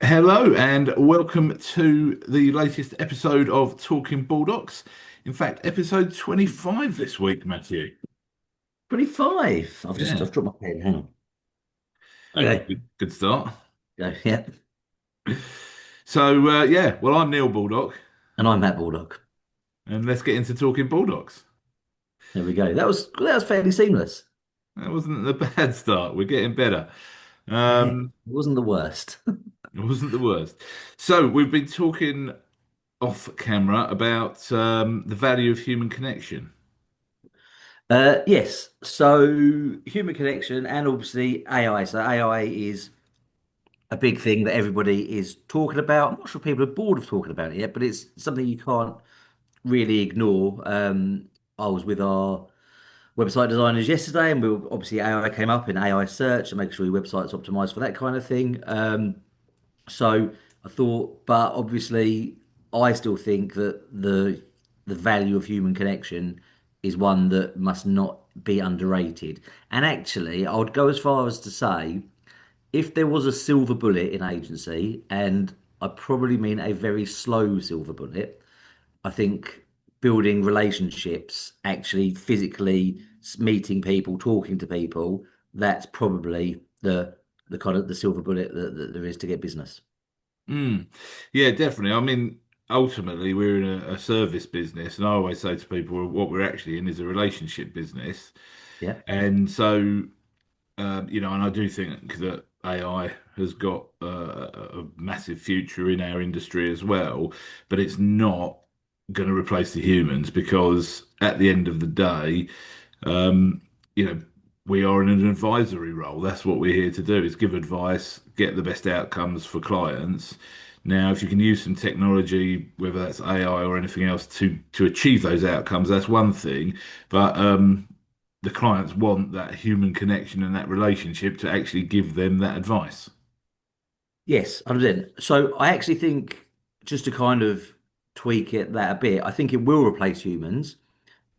Hello and welcome to the latest episode of Talking Baldocks. In fact, episode 25 this week, Matthew. 25. I've just Yeah, I've dropped my pen. Hang on. Okay. good start. Go. Yeah. So, yeah, well, I'm Neil Baldock, And I'm Matt Baldock. and let's get into Talking Baldocks. There we go. That was fairly seamless. That wasn't a bad start. We're getting better. Yeah. It Um, wasn't the worst. it wasn't the worst. So, we've been talking off camera about the value of human connection. Yes. So human connection and obviously AI. So AI is a big thing that everybody is talking about. I'm not sure people are bored of talking about it yet, but it's something you can't really ignore. I was with our website designers yesterday, and we were obviously AI came up in AI search to make sure your website's optimized for that kind of thing. So I thought, but obviously, I still think that the value of human connection is one that must not be underrated. And actually, I would go as far as to say, if there was a silver bullet in agency, and I probably mean a very slow silver bullet, I think building relationships, actually physically meeting people, talking to people, that's probably the kind of the silver bullet that there is to get business. Mm. Yeah, definitely. I mean, ultimately, we're in a service business, and I always say to people, well, what we're actually in is a relationship business. Yeah. And so, and I do think that AI has got a massive future in our industry as well, but it's not going to replace the humans because at the end of the day, um, you know, we are in an advisory role. That's what we're here to do is give advice, get the best outcomes for clients. Now, if you can use some technology, whether that's AI or anything else, to achieve those outcomes, that's one thing. But the clients want that human connection and that relationship to actually give them that advice. Yes, 100%. So I actually think just to kind of tweak it that a bit, I think it will replace humans.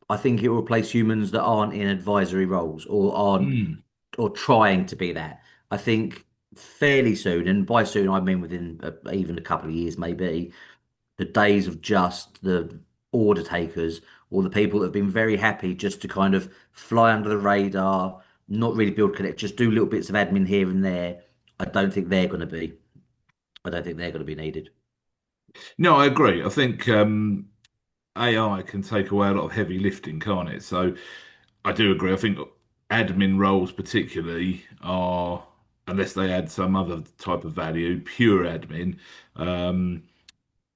I think it will replace humans that aren't in advisory roles or aren't Mm. or trying to be that. I think fairly soon, and by soon I mean within even a couple of years maybe, the days of just the order takers or the people that have been very happy just to kind of fly under the radar, not really build connect, just do little bits of admin here and there. I don't think they're going to be. I don't think they're going to be needed. No, I agree. I think AI can take away a lot of heavy lifting, can't it? So I do agree. I think admin roles, particularly, are, unless they add some other type of value, pure admin. Um,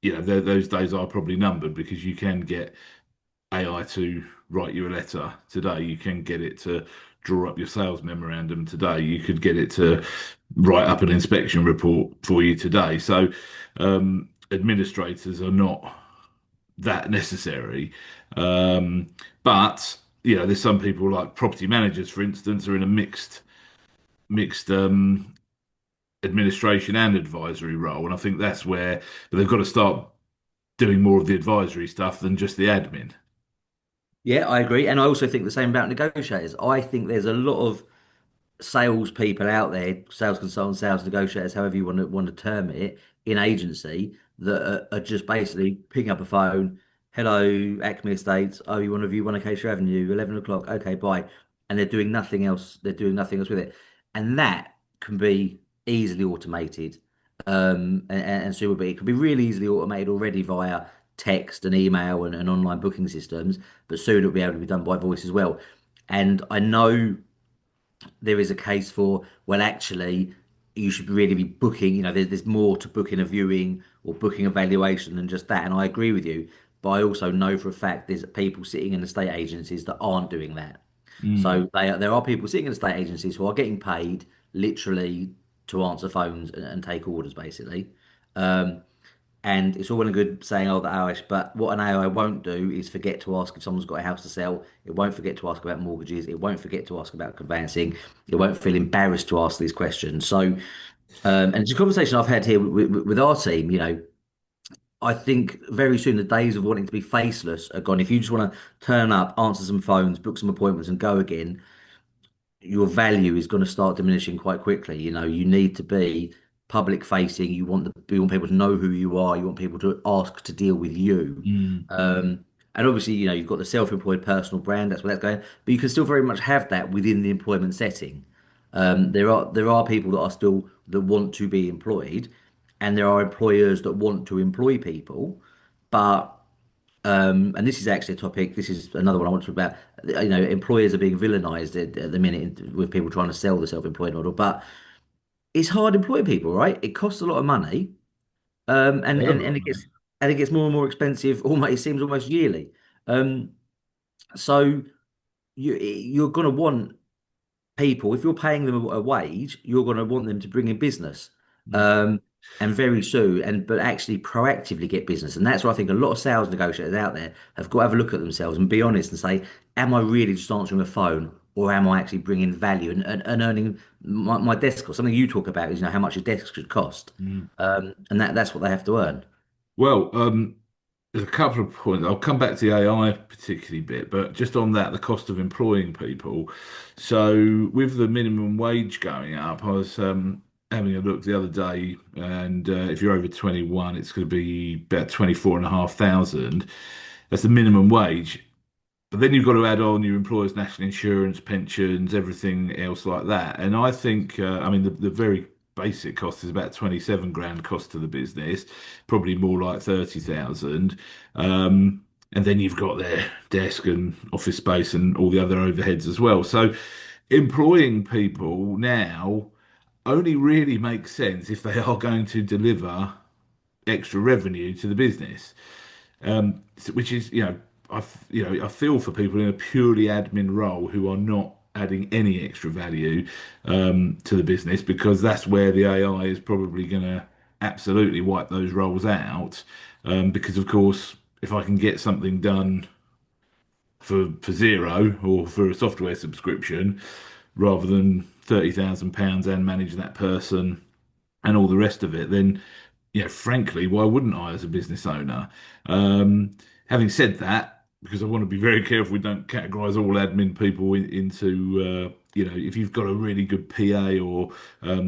those days are probably numbered because you can get AI to write you a letter today. You can get it to draw up your sales memorandum today. You could get it to write up an inspection report for you today. So, administrators are not that necessary. Um, but there's some people like property managers, for instance, are in a mixed administration and advisory role, and I think that's where but they've got to start doing more of the advisory stuff than just the admin. Yeah, I agree. And I also think the same about negotiators. I think there's a lot of salespeople out there, sales consultants, sales negotiators, however you want to term it, in agency that are just basically picking up a phone. Hello, Acme Estates. Oh, you want to view One Acacia Avenue, 11 o'clock. Okay, bye. And they're doing nothing else. They're doing nothing else with it. And that can be easily automated. And so it can be really easily automated already via text and email and online booking systems, but soon it'll be able to be done by voice as well. And I know there is a case for, well, actually, you should really be booking, there's more to booking a viewing or booking a valuation than just that. And I agree with you, but I also know for a fact there's people sitting in estate agencies that aren't doing that. Mm. So there are people sitting in estate agencies who are getting paid literally to answer phones and take orders, basically. Um, and it's all well and good saying, oh, the Irish, but what an AI won't do is forget to ask if someone's got a house to sell. It won't forget to ask about mortgages. It won't forget to ask about conveyancing. It won't feel embarrassed to ask these questions. So, and it's a conversation I've had here with our team. I think very soon the days of wanting to be faceless are gone. If you just want to turn up, answer some phones, book some appointments, and go again, your value is going to start diminishing quite quickly. You need to be public facing. You want people to know who you are. You want people to ask to deal with you. Mm, And obviously, you've got the self-employed personal brand. That's where that's going. But you can still very much have that within the employment setting. There are people that are still that want to be employed, and there are employers that want to employ people. But and this is actually a topic. This is another one I want to talk about. Employers are being villainized at the minute with people trying to sell the self-employed model. But it's hard employing people, right? It costs a lot of money, and hell of and a and lot, it mate. gets more and more expensive. Almost it seems almost yearly. Um, so you're going to want people, if you're paying them a wage, you're going to want them to bring in business. Mm, Um, and very soon, but actually proactively get business. And that's where I think a lot of sales negotiators out there have got to have a look at themselves and be honest and say, am I really just answering a phone or am I actually bringing value and earning my desk cost? Something you talk about is, how much your desk should cost. mm. And that's what they have to earn. Well, there's a couple of points. I'll come back to the AI particularly bit, but just on that, the cost of employing people. So with the minimum wage going up, I was having a look the other day, and if you're over 21, it's going to be about 24,500. That's the minimum wage. But then you've got to add on your employer's national insurance, pensions, everything else like that. And I think, I mean, the very basic cost is about 27 grand cost to the business, probably more like 30,000. And then you've got their desk and office space and all the other overheads as well. So employing people now only really makes sense if they are going to deliver extra revenue to the business, which is, I feel for people in a purely admin role who are not adding any extra value to the business because that's where the AI is probably going to absolutely wipe those roles out. Because of course, if I can get something done for zero or for a software subscription rather than £30,000 and manage that person and all the rest of it, then frankly, why wouldn't I as a business owner? Um, Having said that, because I want to be very careful we don't categorize all admin people into, if you've got a really good PA or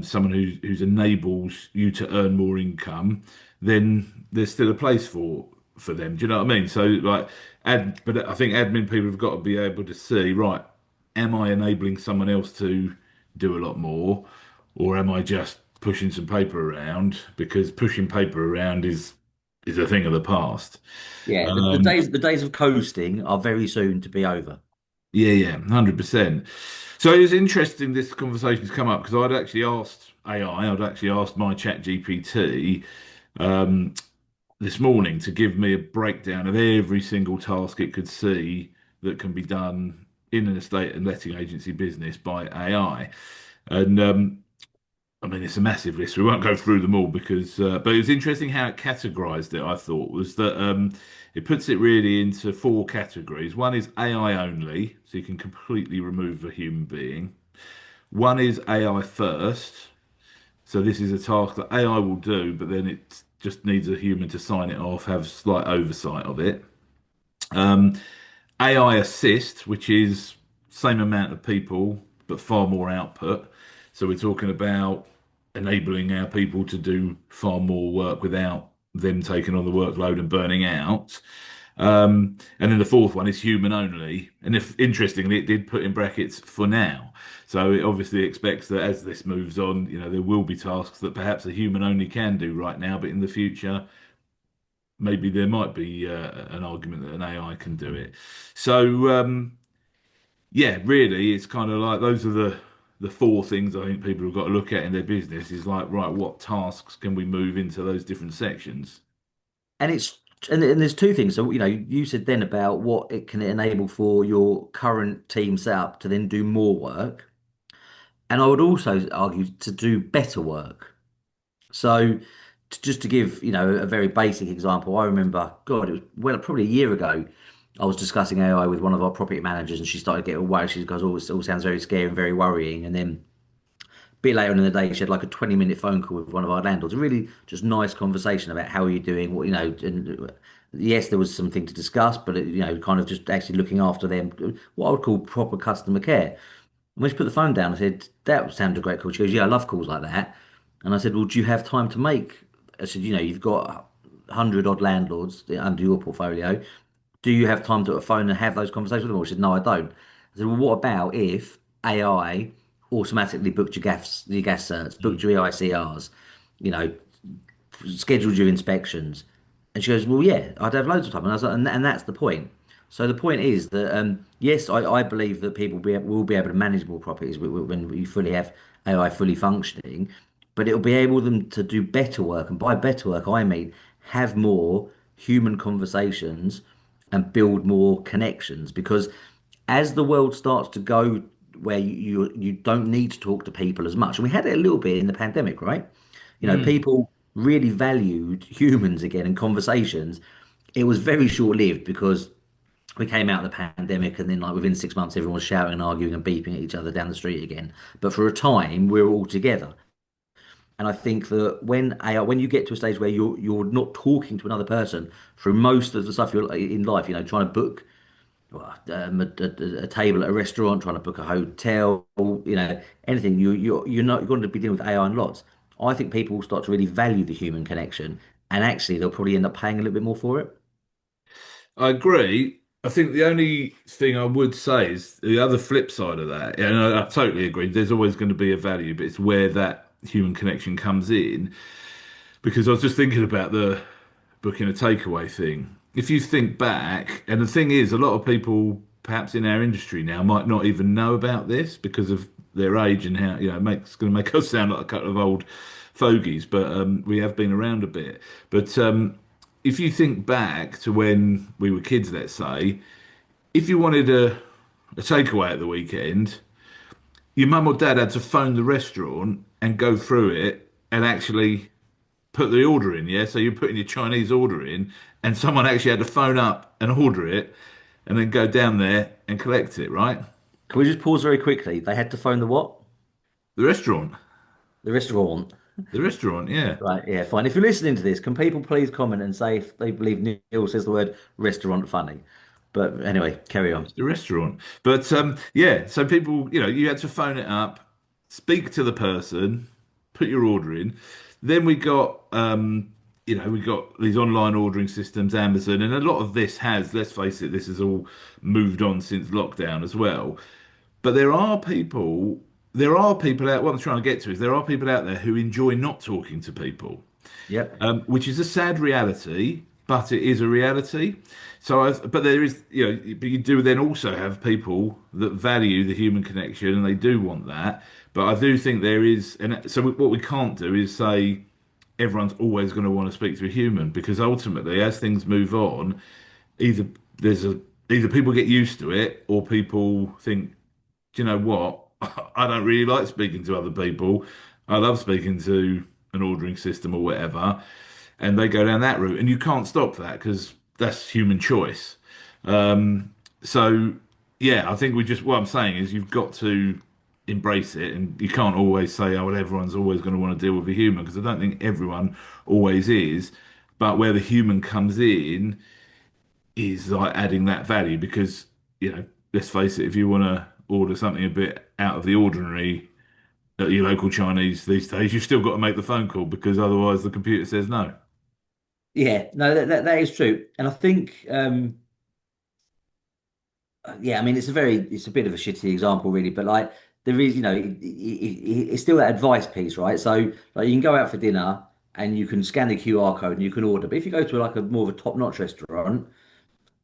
someone who's enables you to earn more income, then there's still a place for them. Do you know what I mean? So like, but I think admin people have got to be able to see, right, am I enabling someone else to do a lot more, or am I just pushing some paper around? Because pushing paper around is a thing of the past. Yeah, Um, the days of coasting are very soon to be over. yeah, yeah, 100%. So it was interesting this conversation's come up because I'd actually asked AI, I'd actually asked my chat GPT this morning to give me a breakdown of every single task it could see that can be done in an estate and letting agency business by AI. And I mean, it's a massive list. We won't go through them all because, but it was interesting how it categorized it. I thought was that it puts it really into four categories. One is AI only, so you can completely remove a human being. One is AI first, so this is a task that AI will do, but then it just needs a human to sign it off, have slight oversight of it. Um, AI assist, which is same amount of people but far more output. So we're talking about enabling our people to do far more work without them taking on the workload and burning out. And then the fourth one is human only. And if interestingly, it did put in brackets for now. So it obviously expects that as this moves on, there will be tasks that perhaps a human only can do right now, but in the future, maybe there might be an argument that an AI can do it. So yeah, really, it's kind of like those are the four things I think people have got to look at in their business is like, right, what tasks can we move into those different sections? And it's and there's two things. So, you said then about what it can enable for your current team setup to then do more work. And I would also argue to do better work. So, just to give, a very basic example, I remember, God, it was well, probably a year ago, I was discussing AI with one of our property managers and she started getting worried. She goes, oh, it all sounds very scary and very worrying. And then a bit later in the day, she had like a 20-minute phone call with one of our landlords. A really just nice conversation about how are you doing, and yes, there was something to discuss, but kind of just actually looking after them, what I would call proper customer care. And when she put the phone down, I said, that sounded a great call. She goes, yeah, I love calls like that. And I said, well, do you have time to make? I said, you've got 100 odd landlords under your portfolio. Do you have time to phone and have those conversations with them? She said, no, I don't. I said, well, what about if AI automatically booked your gas certs, booked Mm. your EICRs, you know, scheduled your inspections? And she goes, well, yeah, I'd have loads of time. And I was like, and that's the point. So the point is that yes, I believe that people will be able to manage more properties when you fully have AI fully functioning, but it'll be able them to do better work. And by better work, I mean have more human conversations and build more connections. Because as the world starts to go where you don't need to talk to people as much, and we had it a little bit in the pandemic, right? Mm. People really valued humans again and conversations. It was very short-lived because we came out of the pandemic and then like within 6 months everyone was shouting and arguing and beeping at each other down the street again. But for a time we were all together. And I think that when you get to a stage where you're not talking to another person through most of the stuff you're in life, trying to book a table at a restaurant, trying to book a hotel, anything. You're going to be dealing with AI and lots. I think people will start to really value the human connection, and actually they'll probably end up paying a little bit more for it. I agree. I think the only thing I would say is the other flip side of that, and I totally agree, there's always going to be a value, but it's where that human connection comes in. Because I was just thinking about the booking a takeaway thing. If you think back, and the thing is, a lot of people, perhaps in our industry now, might not even know about this because of their age and how, it's going to make us sound like a couple of old fogies, but we have been around a bit. But if you think back to when we were kids, let's say, if you wanted a takeaway at the weekend, your mum or dad had to phone the restaurant and go through it and actually put the order in, yeah? So you're putting your Chinese order in, and someone actually had to phone up and order it and then go down there and collect it, right? Can we just pause very quickly? They had to phone the what? The restaurant. The restaurant. The restaurant, yeah. Right, yeah, fine. If you're listening to this, can people please comment and say if they believe Neil says the word restaurant funny? But anyway, carry on. It's the restaurant. But yeah, so people, you had to phone it up, speak to the person, put your order in. Then we got these online ordering systems, Amazon, and a lot of this has, let's face it, this has all moved on since lockdown as well. But there are people out, what I'm trying to get to is there are people out there who enjoy not talking to people, Yep. which is a sad reality, but it is a reality. But there is, but you do then also have people that value the human connection and they do want that. But I do think there is, and so what we can't do is say everyone's always going to want to speak to a human because ultimately, as things move on, either there's a either people get used to it or people think, do you know what? I don't really like speaking to other people. I love speaking to an ordering system or whatever, and they go down that route, and you can't stop that because that's human choice. So yeah, I think what I'm saying is you've got to embrace it, and you can't always say, oh, well, everyone's always going to want to deal with a human because I don't think everyone always is. But where the human comes in is like adding that value because, let's face it, if you want to order something a bit out of the ordinary at your local Chinese these days, you've still got to make the phone call because otherwise the computer says no. Yeah, no, that is true. And I think yeah, I mean, it's a bit of a shitty example, really, but like there is, it's still that advice piece, right? So, like, you can go out for dinner and you can scan the QR code and you can order. But if you go to like a more of a top-notch restaurant,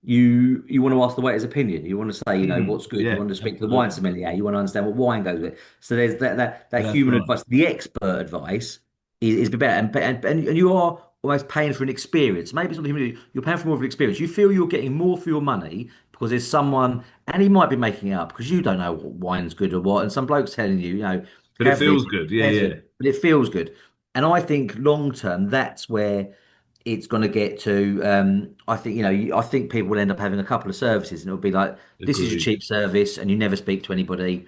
you want to ask the waiter's opinion. You want to say, Mm, what's good. You yeah, want to speak to the wine absolutely. sommelier. You want to understand what wine goes with it. So there's that That's human right. advice. The expert advice is better, and you are almost paying for an experience. Maybe it's not the human. You're paying for more of an experience. You feel you're getting more for your money because there's someone, and he might be making it up because you don't know what wine's good or what, and some bloke's telling you, But it have this, feels good. Yeah, that's yeah. good, but it feels good. And I think long term, that's where it's going to get to. I think I think people will end up having a couple of services, and it'll be like this is your Agreed. cheap service, and you never speak to anybody,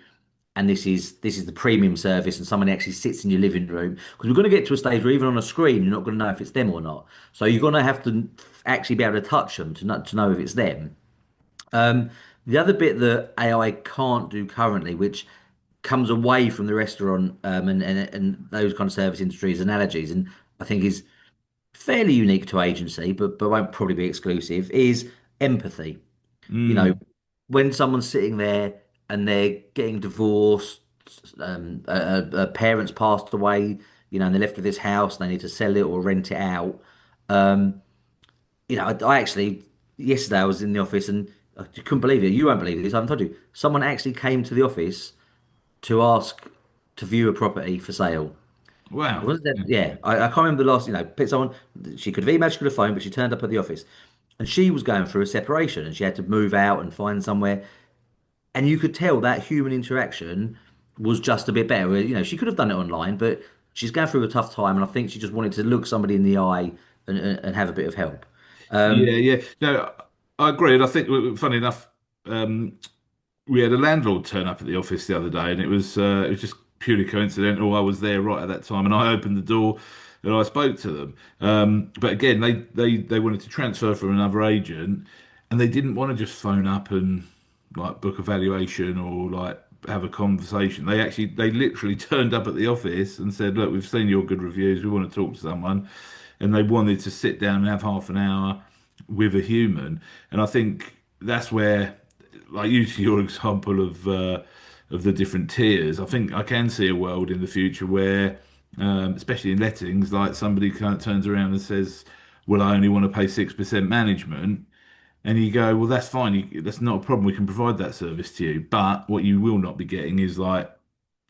and this is the premium service, and someone actually sits in your living room because we're going to get to a stage where even on a screen you're not going to know if it's them or not. So you're going to have to actually be able to touch them to know if it's them. The other bit that AI can't do currently, which comes away from the restaurant and those kind of service industries analogies, and I think is fairly unique to agency, but won't probably be exclusive, is empathy. You know, Mm. when someone's sitting there and they're getting divorced, a parent's passed away, and they're left with this house, and they need to sell it or rent it out. Um, I actually yesterday I was in the office and I couldn't believe it. You won't believe this. I haven't told you. Someone actually came to the office to ask to view a property for sale. Wow. Was that? Yeah. Yeah, I can't remember the last. Pick someone. She could have emailed, she could have phoned, but she turned up at the office, and she was going through a separation, and she had to move out and find somewhere. And you could tell that human interaction was just a bit better. She could have done it online, but she's going through a tough time, and I think she just wanted to look somebody in the eye and have a bit of help. Yeah, Um, yeah. No, I agree. And I think, funny enough, we had a landlord turn up at the office the other day, and it was just purely coincidental. I was there right at that time, and I opened the door and I spoke to them. But again, they wanted to transfer from another agent, and they didn't want to just phone up and like book a valuation or like have a conversation. They literally turned up at the office and said, "Look, we've seen your good reviews. We want to talk to someone," and they wanted to sit down and have half an hour with a human. And I think that's where, like using your example of the different tiers, I think I can see a world in the future where, especially in lettings, like somebody kind of turns around and says, "Well, I only want to pay 6% management." And you go, well, that's fine. That's not a problem. We can provide that service to you. But what you will not be getting is like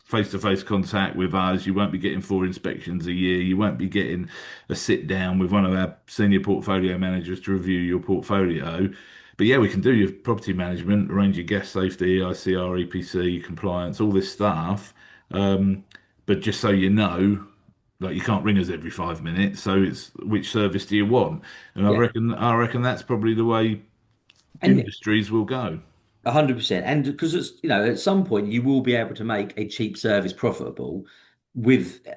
face-to-face contact with us. You won't be getting 4 inspections a year. You won't be getting a sit down with one of our senior portfolio managers to review your portfolio. But yeah, we can do your property management, arrange your gas safety, ICR, EPC, compliance, all this stuff. Um, but just so you know, like you can't ring us every 5 minutes. So it's which service do you want? And yeah, I reckon that's probably the way and industries will go. 100%. And because at some point you will be able to make a cheap service profitable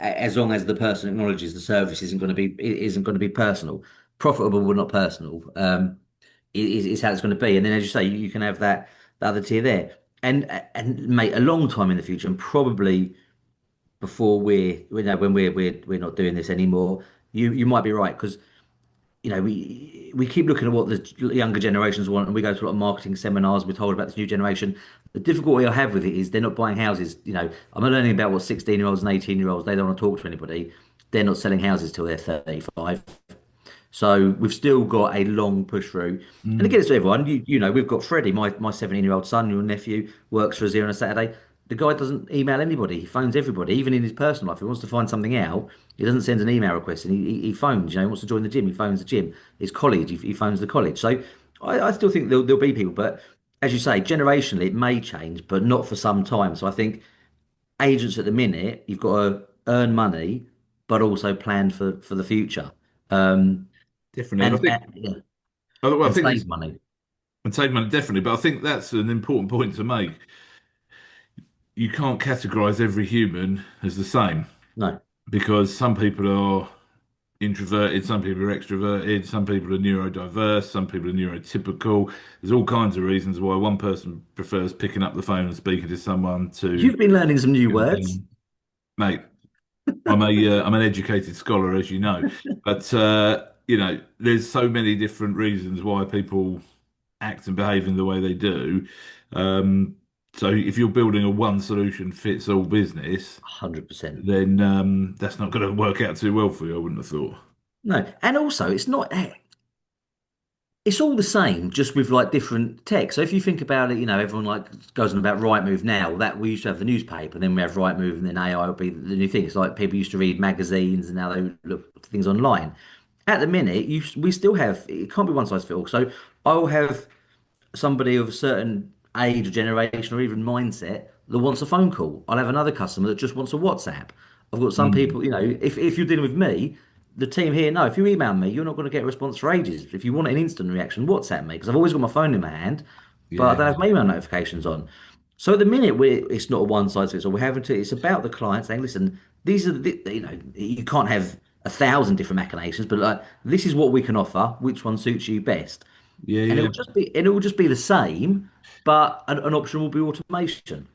as long as the person acknowledges the service isn't going to be personal, profitable but not personal. Is how it's going to be. And then, as you say, you can have that the other tier there, and mate, a long time in the future, and probably before when we're not doing this anymore. You might be right because we keep looking at what the younger generations want, and we go to a lot of marketing seminars. We're told about this new generation. The difficulty I have with it is they're not buying houses. I'm learning about what 16-year-olds and 18-year-olds, they don't want to talk to anybody. They're not selling houses till they're 35. So we've still got a long push through. And Mm. again, it's to everyone. We've got Freddie, my 17-year-old son, your nephew, works for us here on a Saturday. The guy doesn't email anybody. He phones everybody, even in his personal life. If he wants to find something out, he doesn't send an email request and he phones. He wants to join the gym, he phones the gym. His college, he phones the college. So I still think there'll be people, but as you say, generationally, it may change, but not for some time. So I think agents at the minute, you've got to earn money, but also plan for the future. Um, Definitely. And I and, think, and yeah, well, I and think it's save money. and save money definitely, but I think that's an important point to make. You can't categorize every human as the same No, because some people are introverted, some people are extroverted, some people are neurodiverse, some people are neurotypical. There's all kinds of reasons why one person prefers picking up the phone and speaking to someone to you've been learning some new words. mate. I'm an educated scholar, as you know, but there's so many different reasons why people act and behave in the way they do. Um, so if you're building a one solution fits all business, 100%. then that's not going to work out too well for you, I wouldn't have thought. No, and also it's not. It's all the same, just with like different tech. So if you think about it, everyone like goes on about Rightmove now. That we used to have the newspaper, then we have Rightmove, and then AI will be the new thing. It's like people used to read magazines, and now they look for things online. At the minute, we still have. It can't be one size fits all. So I'll have somebody of a certain age or generation or even mindset that wants a phone call. I'll have another customer that just wants a WhatsApp. I've got some Mm. people, if you're dealing with me, the team here know if you email me, you're not going to get a response for ages. If you want an instant reaction, WhatsApp me because I've always got my phone in my hand, but I Yeah, don't have my email notifications on. So at the minute, it's not a one size fits all. We're having to. It's about the client saying, "Listen, these are you can't have 1,000 different machinations, but like this is what we can offer. Which one suits you best?" yeah, And yeah. it will just be the same, but an option will be automation.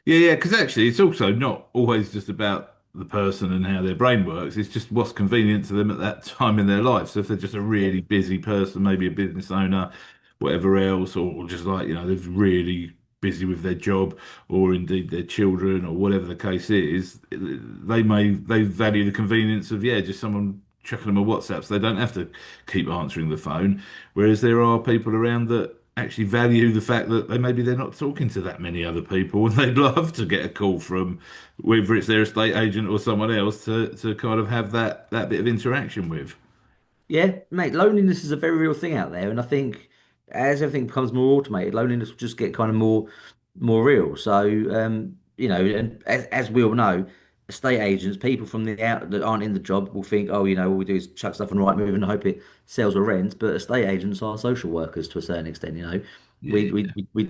Yeah, yeah, because actually, it's also not always just about the person and how their brain works. It's just what's convenient to them at that time in their life. So if they're just a Yeah. really busy person, maybe a business owner, whatever else, or just like, they're really busy with their job or indeed their children or whatever the case is, they value the convenience of, yeah, just someone chucking them a WhatsApp so they don't have to keep answering the phone. Whereas there are people around that actually value the fact that maybe they're not talking to that many other people and they'd love to get a call from whether it's their estate agent or someone else to kind of have that bit of interaction with. Yeah, mate, loneliness is a very real thing out there, and I think as everything becomes more automated, loneliness will just get kind of more real. So, and as we all know, estate agents, people from the out that aren't in the job will think, oh, all we do is chuck stuff on Rightmove and hope it sells or rents. But estate agents are social workers to a certain extent. We Yeah. we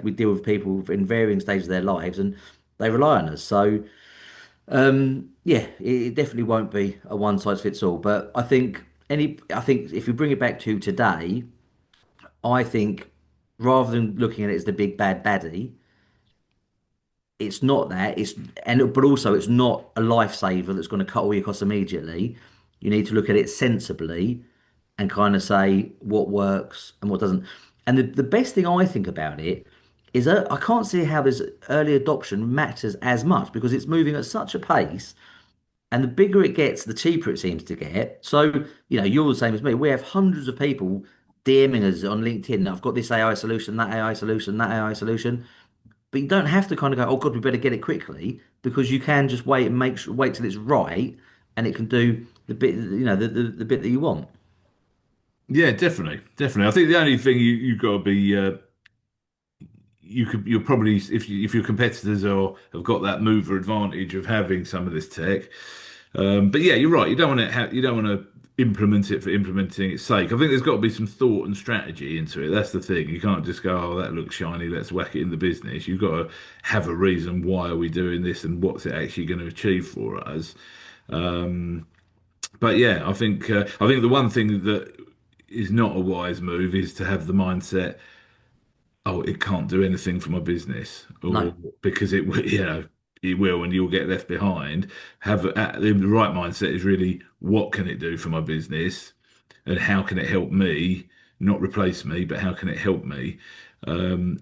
we deal with people in varying stages of their lives, and they rely on us. So. Yeah, it definitely won't be a one size fits all. But I think if you bring it back to today, I think rather than looking at it as the big bad baddie, it's not that. But also it's not a lifesaver that's going to cut all your costs immediately. You need to look at it sensibly and kind of say what works and what doesn't. And the best thing I think about it is that I can't see how this early adoption matters as much because it's moving at such a pace. And the bigger it gets, the cheaper it seems to get. So, you're the same as me. We have hundreds of people DMing us on LinkedIn. I've got this AI solution, that AI solution, that AI solution. But you don't have to kind of go, oh God, we better get it quickly because you can just wait and wait till it's right and it can do the bit, the bit that you want. Yeah, definitely, definitely. I think the only thing you've got to be you're probably if your competitors have got that mover advantage of having some of this tech. But yeah, you're right. You don't want to implement it for implementing its sake. I think there's got to be some thought and strategy into it. That's the thing. You can't just go, oh, that looks shiny, let's whack it in the business. You've got to have a reason why are we doing this and what's it actually going to achieve for us. But yeah, I think the one thing that is not a wise move is to have the mindset, oh, it can't do anything for my business, or No. because it will, it will, and you'll get left behind. The right mindset is really, what can it do for my business, and how can it help me, not replace me, but how can it help me? And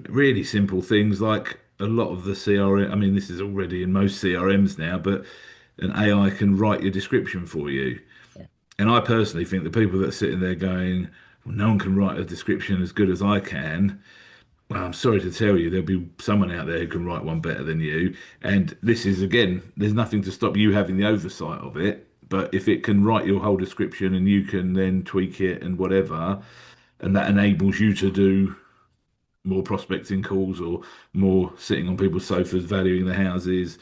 really simple things like a lot of the CRM. I mean, this is already in most CRMs now, but an AI can write your description for you. Yeah. And I personally think the people that are sitting there going, well, no one can write a description as good as I can. Well, I'm sorry to tell you, there'll be someone out there who can write one better than you. And this is, again, there's nothing to stop you having the oversight of it. But if it can write your whole description and you can then tweak it and whatever, and that enables you to do more prospecting calls or more sitting on people's sofas valuing the houses,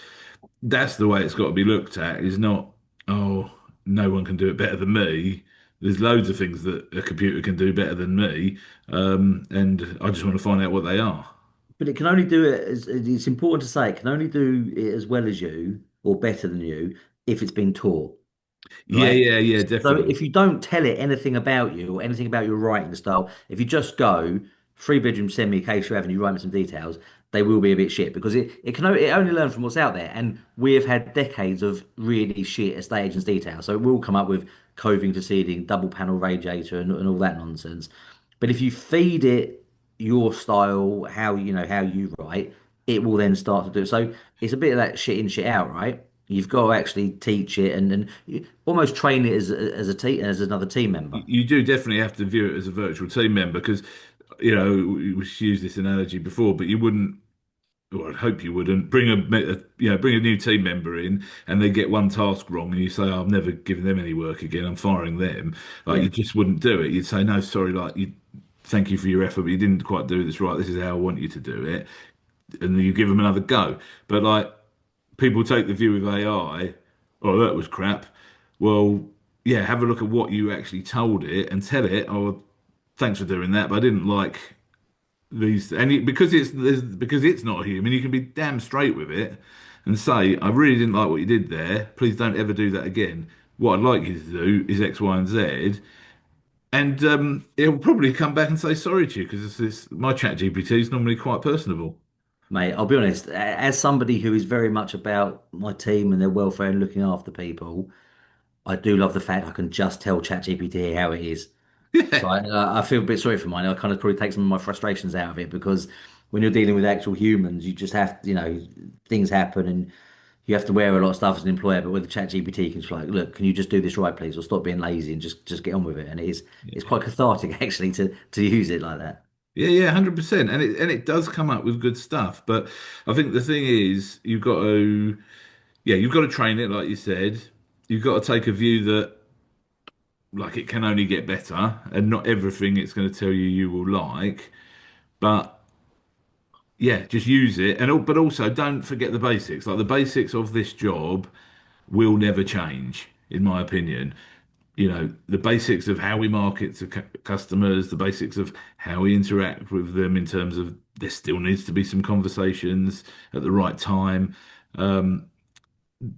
that's the way it's got to be looked at. Is not, oh, no one can do it better than me. There's loads of things that a computer can do better than me, and I just want to find out what they are. But it can only do it as it's important to say it can only do it as well as you or better than you if it's been taught. Yeah, Right? yeah, yeah, So definitely. if you don't tell it anything about you or anything about your writing style, if you just go 3 bedroom, send me a case you have and you write me some details, they will be a bit shit because it only learns from what's out there. And we have had decades of really shit estate agents details. So it will come up with coving to ceiling, double panel radiator and all that nonsense. But if you feed it your style, how you write, it will then start to do it. So it's a bit of that shit in, shit out, right? You've got to actually teach it and almost train it as a team as another team member. You do definitely have to view it as a virtual team member because, we used this analogy before, but you wouldn't, or I'd hope you wouldn't bring a new team member in and they get one task wrong and you say, oh, I'm never giving them any work again, I'm firing them. Like Yeah, you just wouldn't do it. You'd say, no, sorry, like you thank you for your effort, but you didn't quite do this right. This is how I want you to do it. And then you give them another go. But like people take the view with AI, oh, that was crap. Well, yeah, have a look at what you actually told it and tell it, oh, thanks for doing that, but I didn't like these, because it's not human, you can be damn straight with it and say, I really didn't like what you did there. Please don't ever do that again. What I'd like you to do is X, Y, and Z, And he'll probably come back and say sorry to you because my chat GPT is normally quite personable. Mate, I'll be honest, as somebody who is very much about my team and their welfare and looking after people, I do love the fact I can just tell ChatGPT how it is. So Yeah, I feel a bit sorry for mine. I kind of probably take some of my frustrations out of it because when you're dealing with actual humans, you just have, things happen and you have to wear a lot of stuff as an employer. But with the ChatGPT, you can just like, look, can you just do this right, please, or stop being lazy and just get on with it. And it's yeah, quite cathartic actually to use it like that. yeah, yeah, 100%. And it does come up with good stuff. But I think the thing is, you've got to train it, like you said. You've got to take a view that like it can only get better, and not everything it's going to tell you will like. But yeah, just use it, but also don't forget the basics. Like the basics of this job will never change, in my opinion. The basics of how we market to customers, the basics of how we interact with them in terms of there still needs to be some conversations at the right time.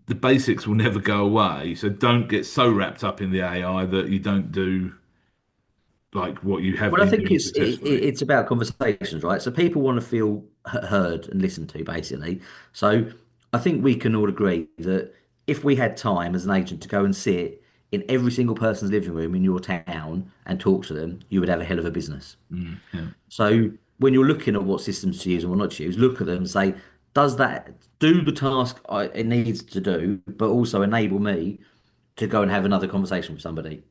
The basics will never go away. So don't get so wrapped up in the AI that you don't do like what you have Well, I been think doing successfully. it's about conversations, right? So people want to feel heard and listened to, basically. So I think we can all agree that if we had time as an agent to go and sit in every single person's living room in your town and talk to them, you would have a hell of a business. Yeah. So when you're looking at what systems to use and what not to use, look at them and say, does that do the task it needs to do, but also enable me to go and have another conversation with somebody?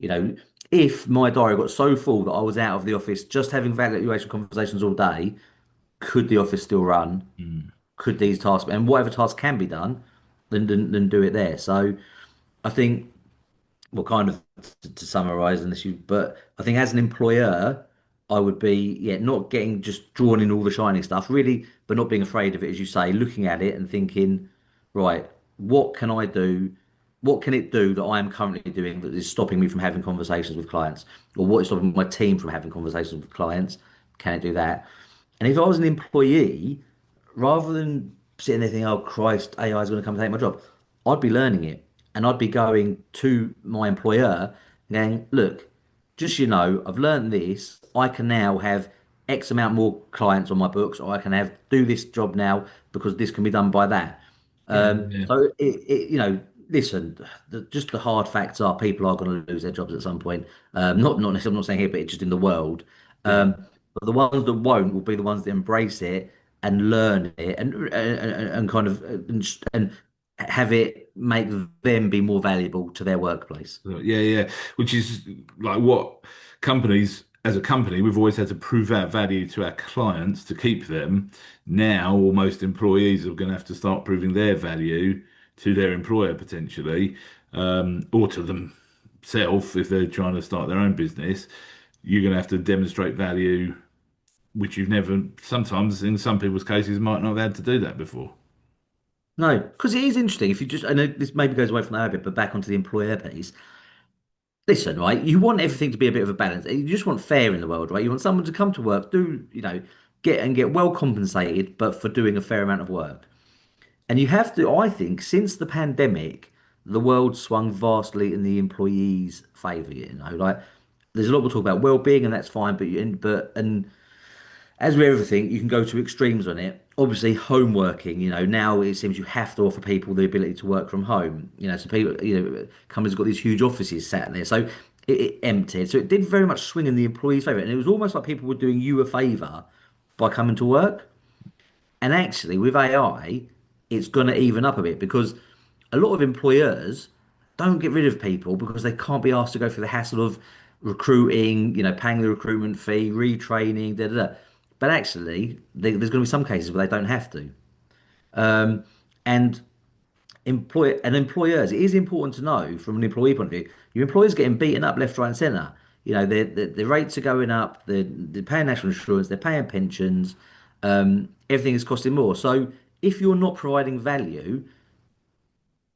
You know, if my diary got so full that I was out of the office just having valuation conversations all day, could the office still run? Mm. Could these tasks and whatever task can be done, then do it there. So I think well, kind of to summarize an issue, but I think as an employer, I would be, yeah, not getting just drawn in all the shiny stuff, really, but not being afraid of it, as you say, looking at it and thinking, right, what can I do? What can it do that I am currently doing that is stopping me from having conversations with clients? Or what is stopping my team from having conversations with clients? Can it do that? And if I was an employee, rather than sitting there thinking, oh Christ, AI is going to come and take my job, I'd be learning it. And I'd be going to my employer and going, look, just so you know, I've learned this. I can now have X amount more clients on my books, or I can have do this job now because this can be done by that. Yeah, yeah, So listen, just the hard facts are people are going to lose their jobs at some point. Not necessarily, I'm not saying here, but just in the world. yeah. But the ones that won't will be the ones that embrace it and learn it and kind of and have it make them be more valuable to their workplace. So, yeah, yeah. Which is like what companies, as a company, we've always had to prove our value to our clients to keep them. Now, almost employees are going to have to start proving their value to their employer potentially, or to themselves if they're trying to start their own business. You're going to have to demonstrate value, which you've never, sometimes in some people's cases, might not have had to do that before. No, because it is interesting. If you just, I know this maybe goes away from that a bit, but back onto the employer piece. Listen, right? You want everything to be a bit of a balance. You just want fair in the world, right? You want someone to come to work, get well compensated, but for doing a fair amount of work. And you have to, I think, since the pandemic, the world swung vastly in the employees' favour. Like there's a lot we talk about well-being, and that's fine. And as with everything, you can go to extremes on it. Obviously, home working, now it seems you have to offer people the ability to work from home. So people, companies have got these huge offices sat there. So it emptied. So it did very much swing in the employees' favour. And it was almost like people were doing you a favour by coming to work. And actually, with AI, it's going to even up a bit because a lot of employers don't get rid of people because they can't be asked to go through the hassle of recruiting, paying the recruitment fee, retraining, da da da. But actually, there's going to be some cases where they don't have to. And employers, it is important to know from an employee point of view, your employers getting beaten up left, right, and centre. The rates are going up, they're paying national insurance, they're paying pensions, everything is costing more. So if you're not providing value,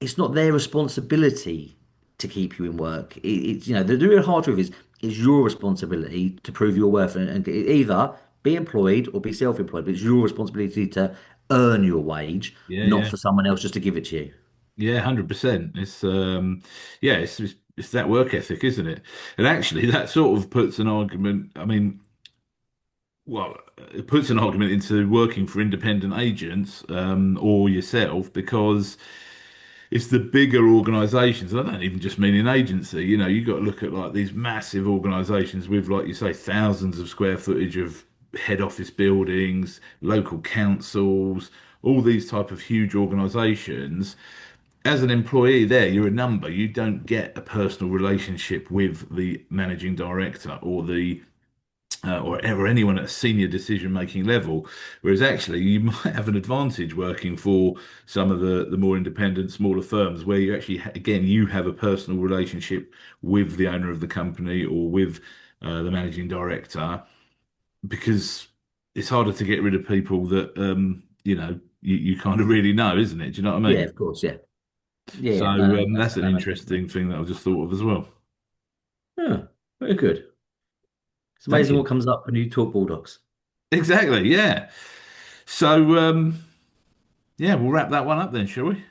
it's not their responsibility to keep you in work. The real hard truth is it's your responsibility to prove your worth and either be employed or be self-employed, but it's your responsibility to earn your wage, Yeah, not yeah. for someone else just to give it to you. Yeah, 100%. Yeah, It's that work ethic, isn't it? And actually, that sort of puts an argument. I mean, well, it puts an argument into working for independent agents or yourself because it's the bigger organisations. I don't even just mean in agency. You know, you got to look at like these massive organisations with, like you say, thousands of square footage of head office buildings, local councils, all these type of huge organisations. As an employee there, you're a number. You don't get a personal relationship with the managing director or anyone at a senior decision-making level. Whereas actually, you might have an advantage working for some of the more independent, smaller firms where you actually, again, you have a personal relationship with the owner of the company or with the managing director because it's harder to get rid of people that you kind of really know, isn't it? Do you know what I Yeah, mean? of course. Yeah. Yeah, So yeah. No, no, that's an that makes sense. interesting thing that I just thought of as well. Yeah, very good. It's Thank amazing you. what comes up when you talk Bulldogs. Exactly, yeah. So yeah, we'll wrap that one up then, shall we?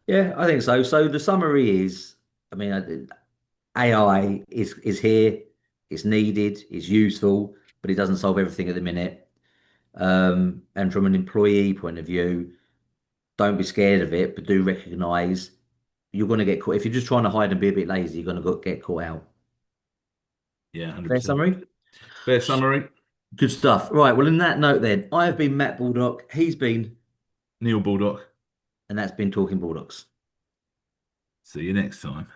Yeah, I think so. So the summary is, I mean, AI is here, it's needed, it's useful, but it doesn't solve everything at the minute. And from an employee point of view, don't be scared of it, but do recognize you're going to get caught. If you're just trying to hide and be a bit lazy, you're going to get caught out. Yeah, Fair 100%. summary? Fair summary. Good stuff. Right. Well, in that note, then, I have been Matt Baldock. He's been, Neil Baldock. and that's been Talking Bulldogs. See you next time.